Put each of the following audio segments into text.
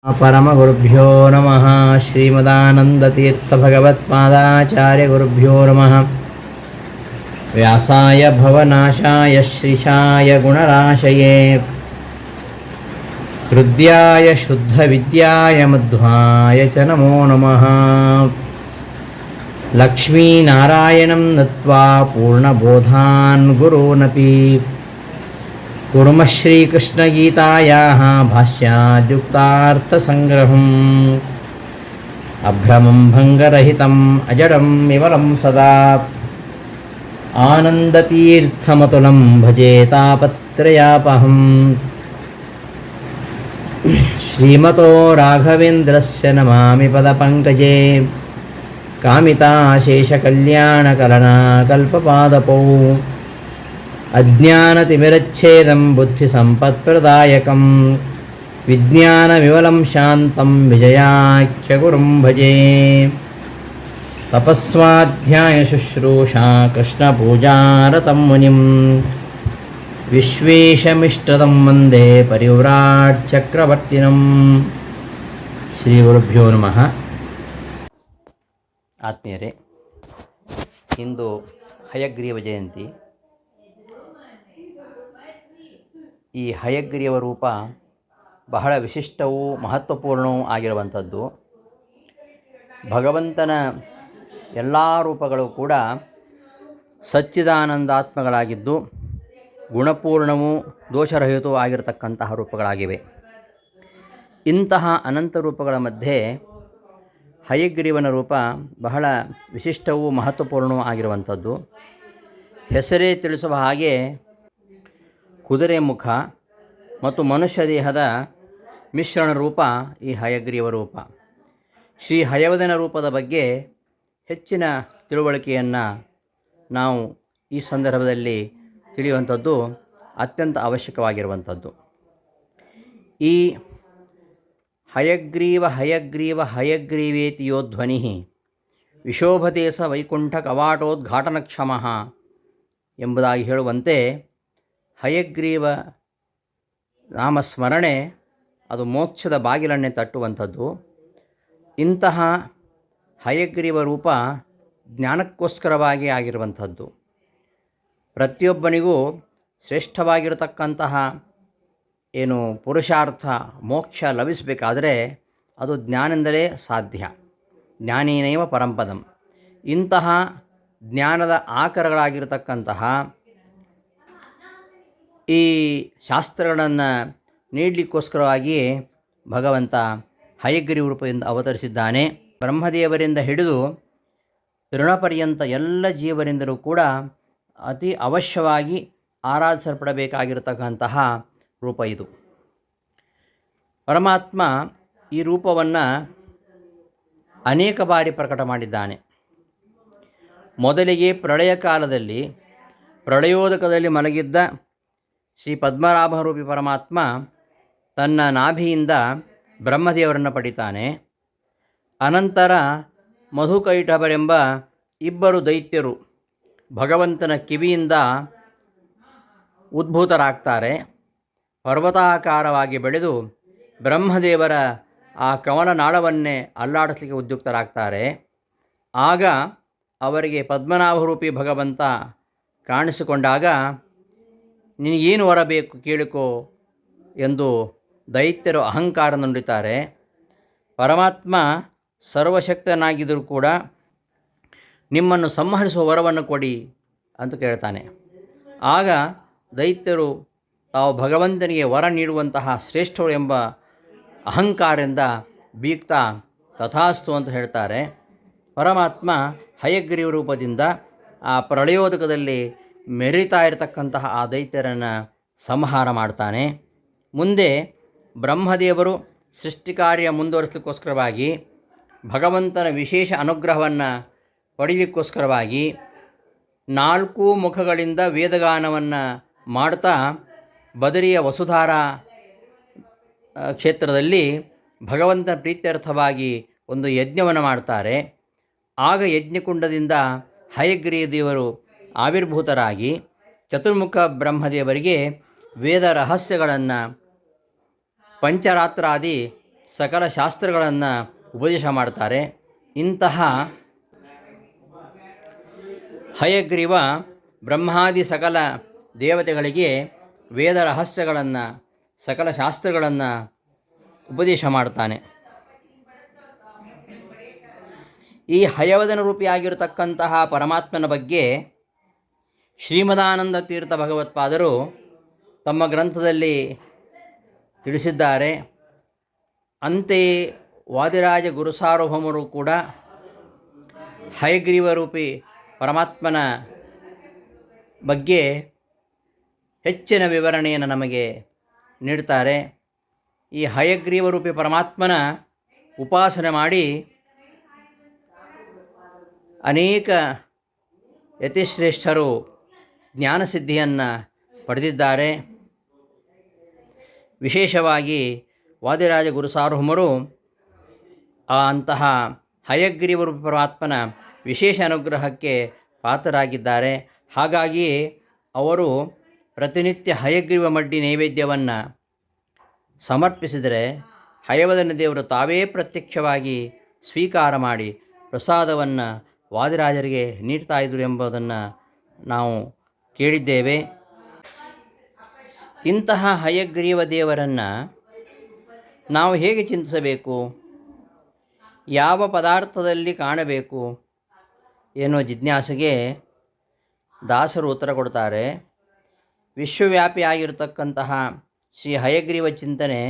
परमगुरुभ्यो नमः। श्रीमदानन्दतीर्थभगवत्पादाचार्यगुरुभ्यो नमः। व्यासाय भवनाशाय श्रीशाय गुणराशये हृद्याय शुद्धविद्याय मध्वाय च नमो नमः। लक्ष्मीनारायणं नत्वा पूर्णबोधान् गुरूनपि कुर्मः श्रीकृष्णगीतायाः भाष्याद्युक्तार्थसङ्ग्रहम् अभ्रमं भङ्गरहितम् अजडं विमलं सदा आनन्दतीर्थमतुलं भजे तापत्रयापहम्। श्रीमतो राघवेन्द्रस्य नमामि पदपङ्कजे कामिताशेषकल्याणकलनाकल्पपादपौ अज्ञानतिमिरच्छेदं बुद्धिसम्पत्प्रदायकं विज्ञानविमलं शान्तं विजयाख्यगुरुं भजे। तपस्वाध्यायशुश्रूषा कृष्णपूजारतं मुनिं विश्वेशमिष्टदं वन्दे परिव्राट्चक्रवर्तिनं। ಶ್ರೀಗುರುಭ್ಯೋ ನಮಃ. ಆತ್ಮೀಯರೇ, ಇಂದು ಹಯಗ್ರೀವ ಜಯಂತಿ. ಈ ಹಯಗ್ರೀವ ರೂಪ ಬಹಳ ವಿಶಿಷ್ಟವೂ ಮಹತ್ವಪೂರ್ಣವೂ ಆಗಿರುವಂಥದ್ದು. ಭಗವಂತನ ಎಲ್ಲ ರೂಪಗಳು ಕೂಡ ಸಚ್ಚಿದಾನಂದಾತ್ಮಗಳಾಗಿದ್ದು ಗುಣಪೂರ್ಣವೂ ದೋಷರಹಿತವೂ ಆಗಿರತಕ್ಕಂತಹ ರೂಪಗಳಾಗಿವೆ. ಇಂತಹ ಅನಂತ ರೂಪಗಳ ಮಧ್ಯೆ ಹಯಗ್ರೀವನ ರೂಪ ಬಹಳ ವಿಶಿಷ್ಟವೂ ಮಹತ್ವಪೂರ್ಣವೂ ಆಗಿರುವಂಥದ್ದು. ಹೆಸರೇ ತಿಳಿಸುವ ಹಾಗೆ ಕುದುರೆ ಮುಖ ಮತ್ತು ಮನುಷ್ಯ ದೇಹದ ಮಿಶ್ರಣ ರೂಪ ಈ ಹಯಗ್ರೀವ ರೂಪ. ಶ್ರೀ ಹಯವದನ ರೂಪದ ಬಗ್ಗೆ ಹೆಚ್ಚಿನ ತಿಳುವಳಿಕೆಯನ್ನು ನಾವು ಈ ಸಂದರ್ಭದಲ್ಲಿ ತಿಳಿಯುವಂಥದ್ದು ಅತ್ಯಂತ ಅವಶ್ಯಕವಾಗಿರುವಂಥದ್ದು. ಈ ಹಯಗ್ರೀವ ಹಯಗ್ರೀವ ಹಯಗ್ರೀವೇತಿ ಯೋ ಧ್ವನಿ ವಿಶೋಭತೆ ಸ ವೈಕುಂಠ ಕವಾಟೋದ್ಘಾಟನಕ್ಷಮಃ ಎಂಬುದಾಗಿ ಹೇಳುವಂತೆ ಹಯಗ್ರೀವ ನಾಮಸ್ಮರಣೆ ಅದು ಮೋಕ್ಷದ ಬಾಗಿಲನ್ನೇ ತಟ್ಟುವಂಥದ್ದು. ಇಂತಹ ಹಯಗ್ರೀವ ರೂಪ ಜ್ಞಾನಕ್ಕೋಸ್ಕರವಾಗಿ ಆಗಿರುವಂಥದ್ದು. ಪ್ರತಿಯೊಬ್ಬನಿಗೂ ಶ್ರೇಷ್ಠವಾಗಿರತಕ್ಕಂತಹ ಏನು ಪುರುಷಾರ್ಥ ಮೋಕ್ಷ ಲಭಿಸಬೇಕಾದರೆ ಅದು ಜ್ಞಾನದಿಂದಲೇ ಸಾಧ್ಯ. ಜ್ಞಾನೇನೈವ ಪರಂಪದಂ. ಇಂತಹ ಜ್ಞಾನದ ಆಕರಗಳಾಗಿರತಕ್ಕಂತಹ ಈ ಶಾಸ್ತ್ರಗಳನ್ನು ನೀಡಲಿಕ್ಕೋಸ್ಕರವಾಗಿಯೇ ಭಗವಂತ ಹಯಗ್ರೀವ ರೂಪದಿಂದ ಅವತರಿಸಿದ್ದಾನೆ. ಬ್ರಹ್ಮದೇವರಿಂದ ಹಿಡಿದು ತೃಣಪರ್ಯಂತ ಎಲ್ಲ ಜೀವರಿಂದಲೂ ಕೂಡ ಅತಿ ಅವಶ್ಯವಾಗಿ ಆರಾಧಿಸಲ್ಪಡಬೇಕಾಗಿರತಕ್ಕಂತಹ ರೂಪ ಇದು. ಪರಮಾತ್ಮ ಈ ರೂಪವನ್ನು ಅನೇಕ ಬಾರಿ ಪ್ರಕಟ ಮಾಡಿದ್ದಾನೆ. ಮೊದಲಿಗೆ ಪ್ರಳಯ ಕಾಲದಲ್ಲಿ ಪ್ರಳಯೋದಕದಲ್ಲಿ ಮಲಗಿದ್ದ ಶ್ರೀ ಪದ್ಮನಾಭರೂಪಿ ಪರಮಾತ್ಮ ತನ್ನ ನಾಭಿಯಿಂದ ಬ್ರಹ್ಮದೇವರನ್ನು ಪಡಿತಾನೆ. ಅನಂತರ ಮಧುಕೈಟಭರೆಂಬ ಇಬ್ಬರು ದೈತ್ಯರು ಭಗವಂತನ ಕಿವಿಯಿಂದ ಉದ್ಭೂತರಾಗ್ತಾರೆ. ಪರ್ವತಾಕಾರವಾಗಿ ಬೆಳೆದು ಬ್ರಹ್ಮದೇವರ ಆ ಕವನನಾಳವನ್ನೇ ಅಲ್ಲಾಡಿಸಲಿಕ್ಕೆ ಉದ್ಯುಕ್ತರಾಗ್ತಾರೆ. ಆಗ ಅವರಿಗೆ ಪದ್ಮನಾಭರೂಪಿ ಭಗವಂತ ಕಾಣಿಸಿಕೊಂಡಾಗ ನಿನಗೇನು ವರ ಬೇಕು ಕೇಳಿಕೋ ಎಂದು ದೈತ್ಯರು ಅಹಂಕಾರ ನುಡಿತಾರೆ. ಪರಮಾತ್ಮ ಸರ್ವಶಕ್ತನಾಗಿದ್ದರೂ ಕೂಡ ನಿಮ್ಮನ್ನು ಸಂಹರಿಸುವ ವರವನ್ನು ಕೊಡಿ ಅಂತ ಕೇಳ್ತಾನೆ. ಆಗ ದೈತ್ಯರು ತಾವು ಭಗವಂತನಿಗೆ ವರ ನೀಡುವಂತಹ ಶ್ರೇಷ್ಠರು ಎಂಬ ಅಹಂಕಾರದಿಂದ ಬೀಗ್ತಾ ತಥಾಸ್ತು ಅಂತ ಹೇಳ್ತಾರೆ. ಪರಮಾತ್ಮ ಹಯಗ್ರೀವ ರೂಪದಿಂದ ಆ ಪ್ರಳಯೋದಕದಲ್ಲಿ ಮೆರಿತಾ ಇರತಕ್ಕಂತಹ ಆ ದೈತ್ಯರನ್ನು ಸಂಹಾರ ಮಾಡ್ತಾನೆ. ಮುಂದೆ ಬ್ರಹ್ಮದೇವರು ಸೃಷ್ಟಿ ಕಾರ್ಯ ಮುಂದುವರಿಸಲಿಕ್ಕೋಸ್ಕರವಾಗಿ ಭಗವಂತನ ವಿಶೇಷ ಅನುಗ್ರಹವನ್ನು ಪಡೆಯಲಿಕ್ಕೋಸ್ಕರವಾಗಿ 4 ಮುಖಗಳಿಂದ ವೇದಗಾನವನ್ನು ಮಾಡ್ತಾ ಬದರಿಯ ವಸುಧಾರ ಕ್ಷೇತ್ರದಲ್ಲಿ ಭಗವಂತನ ಪ್ರೀತ್ಯರ್ಥವಾಗಿ ಒಂದು ಯಜ್ಞವನ್ನು ಮಾಡ್ತಾರೆ. ಆಗ ಯಜ್ಞಕುಂಡದಿಂದ ಹಯಗ್ರೀವ ದೇವರು ಆವಿರ್ಭೂತರಾಗಿ ಚತುರ್ಮುಖ ಬ್ರಹ್ಮದೇವರಿಗೆ ವೇದ ರಹಸ್ಯಗಳನ್ನು ಪಂಚರಾತ್ರಾದಿ ಸಕಲ ಶಾಸ್ತ್ರಗಳನ್ನು ಉಪದೇಶ ಮಾಡ್ತಾರೆ. ಇಂತಹ ಹಯಗ್ರೀವ ಬ್ರಹ್ಮಾದಿ ಸಕಲ ದೇವತೆಗಳಿಗೆ ವೇದ ರಹಸ್ಯಗಳನ್ನು ಸಕಲ ಶಾಸ್ತ್ರಗಳನ್ನು ಉಪದೇಶ ಮಾಡ್ತಾನೆ. ಈ ಹಯವದನ ರೂಪಿಯಾಗಿರತಕ್ಕಂತಹ ಪರಮಾತ್ಮನ ಬಗ್ಗೆ ಶ್ರೀಮದಾನಂದ ತೀರ್ಥ ಭಗವತ್ಪಾದರು ತಮ್ಮ ಗ್ರಂಥದಲ್ಲಿ ತಿಳಿಸಿದ್ದಾರೆ. ಅಂತೆಯೇ ವಾದಿರಾಜ ಗುರುಸಾರ್ವಭೌಮರು ಕೂಡ ಹಯಗ್ರೀವ ರೂಪಿ ಪರಮಾತ್ಮನ ಬಗ್ಗೆ ಹೆಚ್ಚಿನ ವಿವರಣೆಯನ್ನು ನಮಗೆ ನೀಡ್ತಾರೆ. ಈ ಹಯಗ್ರೀವ ರೂಪಿ ಪರಮಾತ್ಮನ ಉಪಾಸನೆ ಮಾಡಿ ಅನೇಕ ಯತಿಶ್ರೇಷ್ಠರು ಜ್ಞಾನಸಿದ್ಧಿಯನ್ನು ಪಡೆದಿದ್ದಾರೆ. ವಿಶೇಷವಾಗಿ ವಾದಿರಾಜ ಗುರುಸಾರ್ವಭೌಮರು ಅಂತಹ ಹಯಗ್ರೀವ ರೂಪಿ ಪರಮಾತ್ಮನ ವಿಶೇಷ ಅನುಗ್ರಹಕ್ಕೆ ಪಾತ್ರರಾಗಿದ್ದಾರೆ. ಹಾಗಾಗಿ ಅವರು ಪ್ರತಿನಿತ್ಯ ಹಯಗ್ರೀವ ಮಡ್ಡಿ ನೈವೇದ್ಯವನ್ನು ಸಮರ್ಪಿಸಿದರೆ ಹಯವದನ ದೇವರು ತಾವೇ ಪ್ರತ್ಯಕ್ಷವಾಗಿ ಸ್ವೀಕಾರ ಮಾಡಿ ಪ್ರಸಾದವನ್ನು ವಾದಿರಾಜರಿಗೆ ನೀಡ್ತಾಯಿದ್ರು ಎಂಬುದನ್ನು ನಾವು ಕೇಳಿದ್ದೇವೆ. ಇಂತಹ ಹಯಗ್ರೀವ ದೇವರನ್ನು ನಾವು ಹೇಗೆ ಚಿಂತಿಸಬೇಕು, ಯಾವ ಪದಾರ್ಥದಲ್ಲಿ ಕಾಣಬೇಕು ಎನ್ನುವ ಜಿಜ್ಞಾಸೆಗೆ ದಾಸರು ಉತ್ತರ ಕೊಡ್ತಾರೆ. ವಿಶ್ವವ್ಯಾಪಿಯಾಗಿರತಕ್ಕಂತಹ ಶ್ರೀ ಹಯಗ್ರೀವ ಚಿಂತನೆ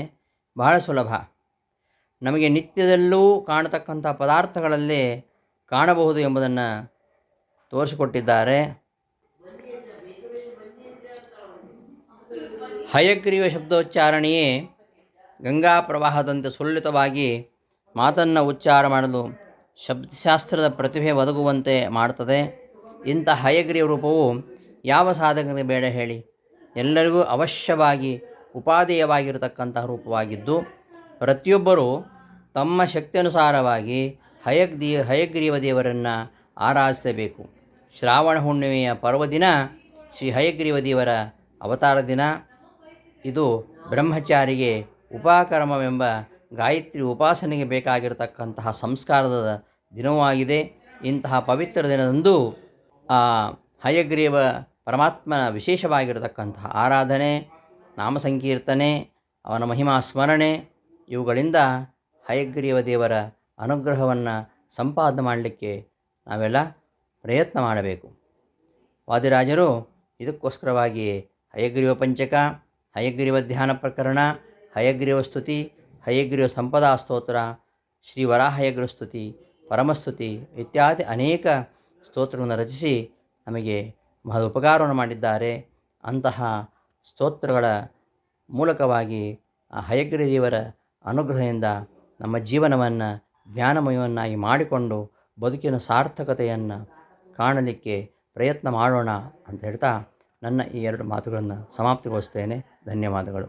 ಬಹಳ ಸುಲಭ. ನಮಗೆ ನಿತ್ಯದಲ್ಲೂ ಕಾಣತಕ್ಕಂಥ ಪದಾರ್ಥಗಳಲ್ಲೇ ಕಾಣಬಹುದು ಎಂಬುದನ್ನು ತೋರಿಸಿಕೊಟ್ಟಿದ್ದಾರೆ. ಹಯಗ್ರೀವ ಶಬ್ದೋಚ್ಚಾರಣೆಯೇ ಗಂಗಾ ಪ್ರವಾಹದಂತೆ ಸುಲಲಿತವಾಗಿ ಮಾತನ್ನು ಉಚ್ಚಾರ ಮಾಡಲು ಶಬ್ದಶಾಸ್ತ್ರದ ಪ್ರತಿಭೆ ಒದಗುವಂತೆ ಮಾಡ್ತದೆ. ಇಂಥ ಹಯಗ್ರೀವ ರೂಪವು ಯಾವ ಸಾಧಕರಿಗೆ ಬೇಡ ಹೇಳಿ, ಎಲ್ಲರಿಗೂ ಅವಶ್ಯವಾಗಿ ಉಪಾದೇಯವಾಗಿರತಕ್ಕಂತಹ ರೂಪವಾಗಿದ್ದು ಪ್ರತಿಯೊಬ್ಬರೂ ತಮ್ಮ ಶಕ್ತಿಯನುಸಾರವಾಗಿ ಹಯಗ್ರೀವ ದೇವರನ್ನು ಆರಾಧಿಸಬೇಕು. ಶ್ರಾವಣ ಹುಣ್ಣಿಮೆಯ ಪರ್ವದಿನ ಶ್ರೀ ಹಯಗ್ರೀವ ದೇವರ ಅವತಾರ ದಿನ. ಇದು ಬ್ರಹ್ಮಚಾರಿಗೆ ಉಪಕರ್ಮವೆಂಬ ಗಾಯತ್ರಿ ಉಪಾಸನೆಗೆ ಬೇಕಾಗಿರತಕ್ಕಂತಹ ಸಂಸ್ಕಾರದ ದಿನವೂ ಆಗಿದೆ. ಇಂತಹ ಪವಿತ್ರ ದಿನದಂದು ಆ ಹಯಗ್ರೀವ ಪರಮಾತ್ಮನ ವಿಶೇಷವಾಗಿರತಕ್ಕಂತಹ ಆರಾಧನೆ, ನಾಮ ಸಂಕೀರ್ತನೆ, ಅವನ ಮಹಿಮಾ ಸ್ಮರಣೆ ಇವುಗಳಿಂದ ಹಯಗ್ರೀವ ದೇವರ ಅನುಗ್ರಹವನ್ನು ಸಂಪಾದನೆ ಮಾಡಲಿಕ್ಕೆ ನಾವೆಲ್ಲ ಪ್ರಯತ್ನ ಮಾಡಬೇಕು. ವಾದಿರಾಜರು ಇದಕ್ಕೋಸ್ಕರವಾಗಿ ಹಯಗ್ರೀವ ಪಂಚಕ, ಹಯಗ್ರೀವ ಧ್ಯಾನ ಪ್ರಕರಣ, ಹಯಗ್ರೀವ ಸ್ತುತಿ, ಹಯಗ್ರೀವ ಸಂಪದಾ ಸ್ತೋತ್ರ, ಶ್ರೀ ವರಾಹಯಗ್ರೀವ ಸ್ತುತಿ, ಪರಮಸ್ತುತಿ ಇತ್ಯಾದಿ ಅನೇಕ ಸ್ತೋತ್ರಗಳನ್ನು ರಚಿಸಿ ನಮಗೆ ಮಹಾ ಉಪಕಾರವನ್ನು ಮಾಡಿದ್ದಾರೆ. ಅಂತಹ ಸ್ತೋತ್ರಗಳ ಮೂಲಕವಾಗಿ ಆ ಹಯಗ್ರೀವ ದೇವರ ಅನುಗ್ರಹದಿಂದ ನಮ್ಮ ಜೀವನವನ್ನು ಜ್ಞಾನಮಯವನ್ನಾಗಿ ಮಾಡಿಕೊಂಡು ಬದುಕಿನ ಸಾರ್ಥಕತೆಯನ್ನು ಕಾಣಲಿಕ್ಕೆ ಪ್ರಯತ್ನ ಮಾಡೋಣ ಅಂತ ಹೇಳ್ತಾ ನನ್ನ ಈ ಎರಡು ಮಾತುಗಳನ್ನು ಸಮಾಪ್ತಿಗೊಳಿಸ್ತೇನೆ. ಧನ್ಯವಾದಗಳು.